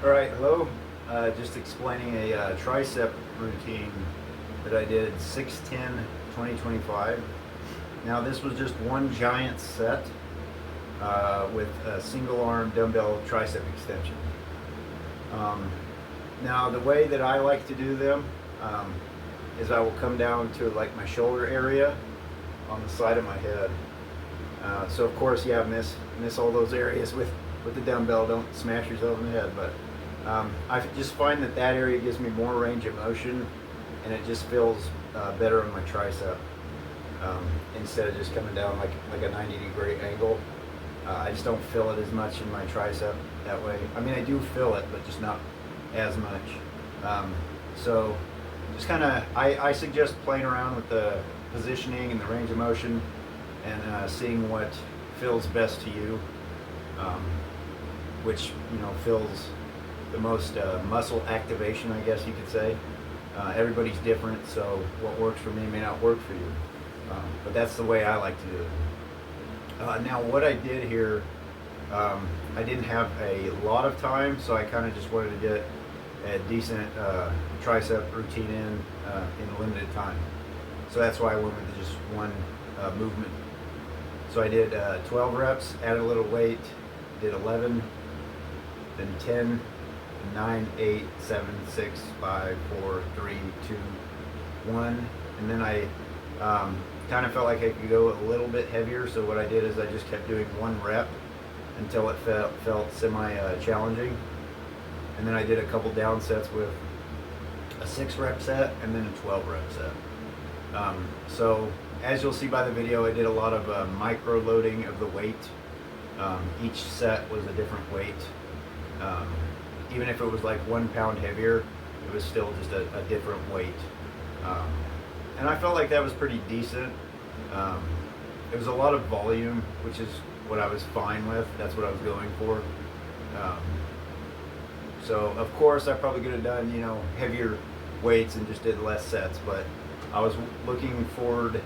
Alright, hello. Just explaining a tricep routine that I did 6/10/2025. Now this was just one giant set with a single arm dumbbell tricep extension. Now the way that I like to do them is I will come down to like my shoulder area on the side of my head. So of course, yeah, miss all those areas with the dumbbell. Don't smash yourself in the head, but I just find that area gives me more range of motion, and it just feels better on my tricep instead of just coming down like a 90-degree angle. I just don't feel it as much in my tricep that way. I mean, I do feel it, but just not as much. So just kind of, I suggest playing around with the positioning and the range of motion and seeing what feels best to you, which feels the most muscle activation, I guess you could say. Everybody's different, so what works for me may not work for you, but that's the way I like to do it. Now what I did here, I didn't have a lot of time, so I kind of just wanted to get a decent tricep routine in limited time. So that's why I went with just one movement. So I did 12 reps, added a little weight, did 11, then 10, 9, 8, 7, 6, 5, 4, 3, 2, 1. And then I kind of felt like I could go a little bit heavier, so what I did is I just kept doing one rep until it felt semi-challenging. And then I did a couple down sets with a 6-rep set and then a 12-rep set. So as you'll see by the video, I did a lot of micro-loading of the weight. Each set was a different weight. Even if it was like 1 pound heavier, it was still just a different weight. And I felt like that was pretty decent. It was a lot of volume, which is what I was fine with. That's what I was going for. So of course I probably could have done, heavier weights and just did less sets, but I was looking forward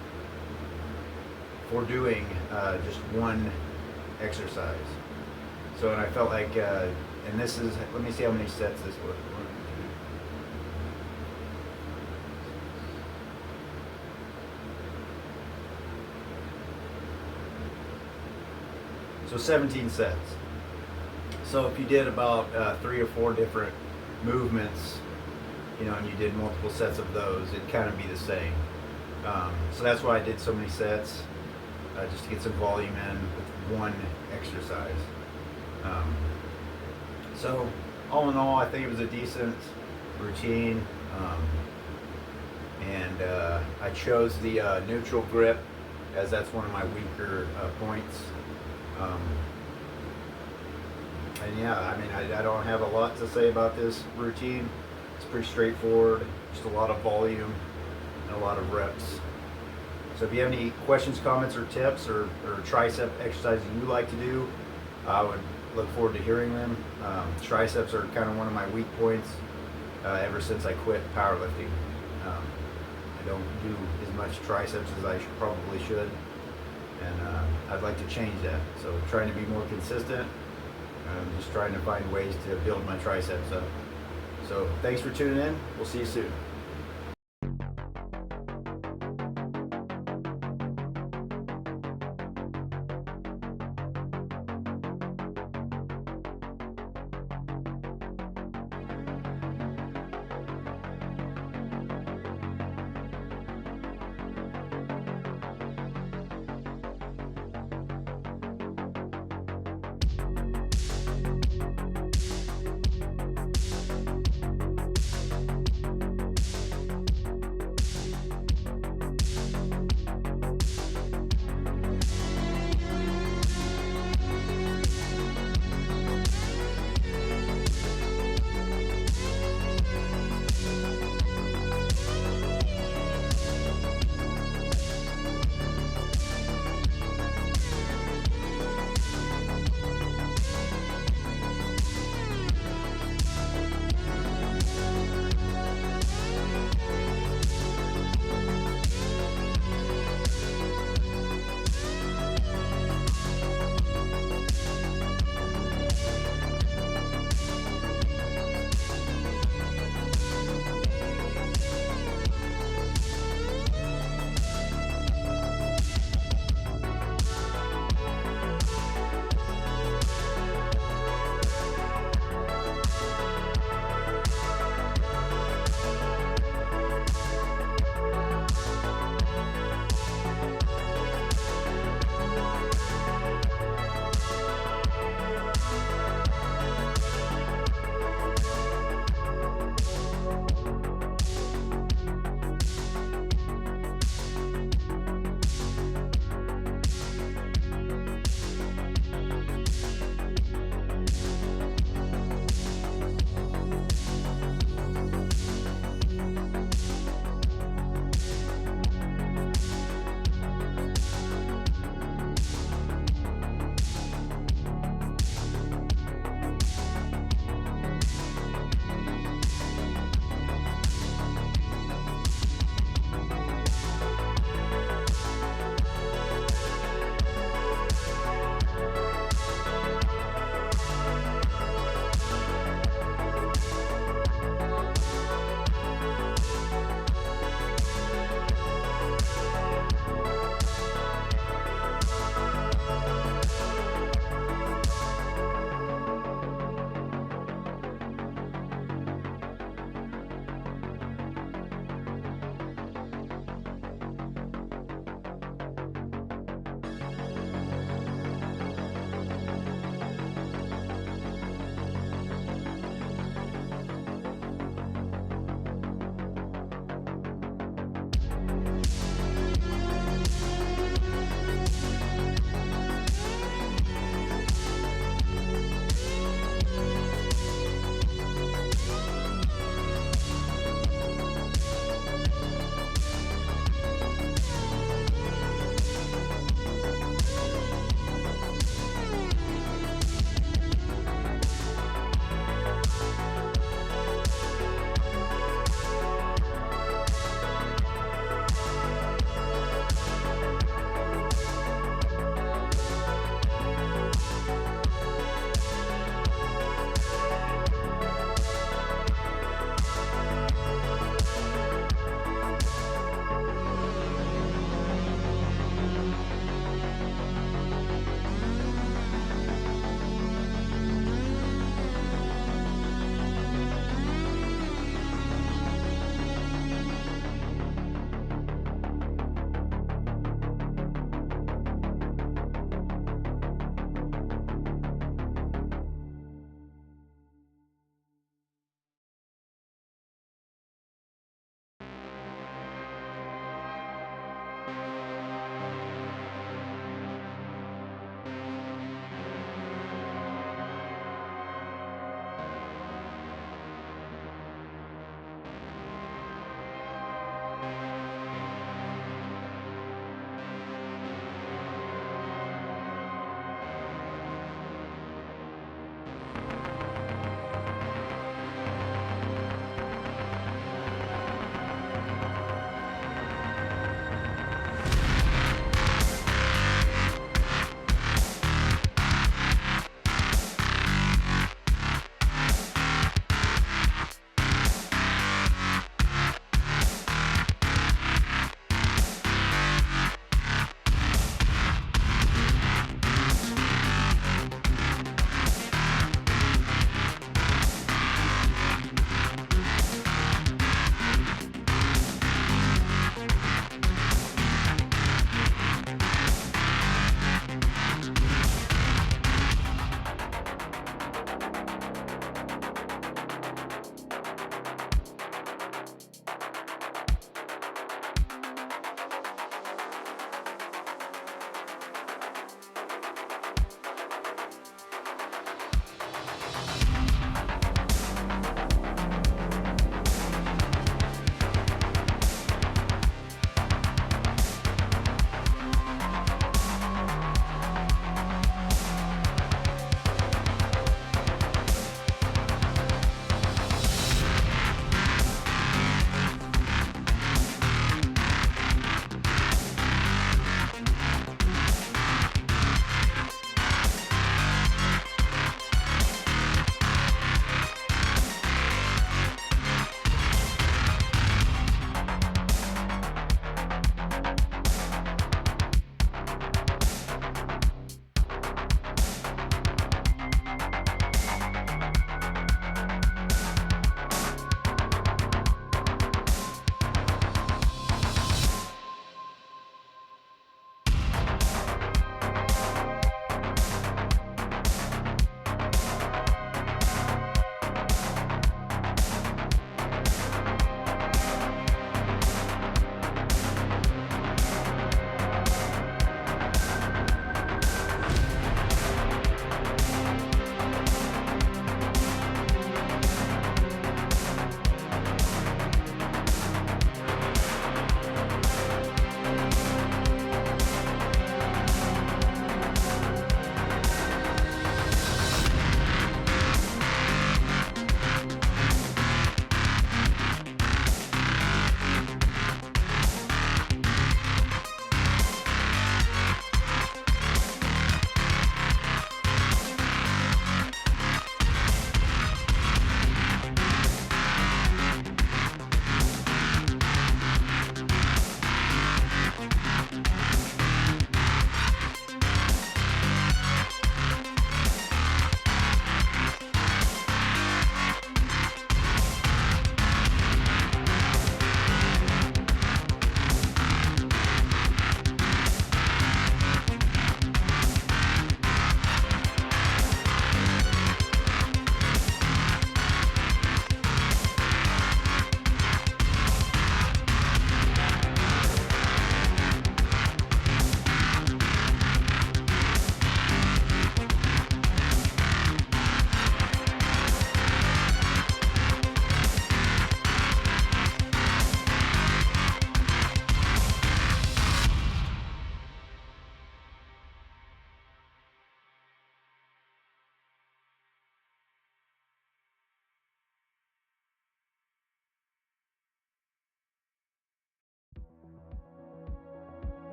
for doing just one exercise. So, and I felt like, and this is, let me see how many sets this was. So 17 sets. So if you did about 3 or 4 different movements, and you did multiple sets of those, it'd kind of be the same. So that's why I did so many sets, just to get some volume in with one exercise. So all in all, I think it was a decent routine, and I chose the neutral grip, as that's one of my weaker points. And yeah, I mean, I don't have a lot to say about this routine. It's pretty straightforward, just a lot of volume and a lot of reps. So if you have any questions, comments, or tips, or tricep exercises you like to do, I would look forward to hearing them. Triceps are kind of one of my weak points ever since I quit powerlifting. I don't do as much triceps as I probably should, and I'd like to change that. So trying to be more consistent. I'm just trying to find ways to build my triceps up. So thanks for tuning in. We'll see you soon.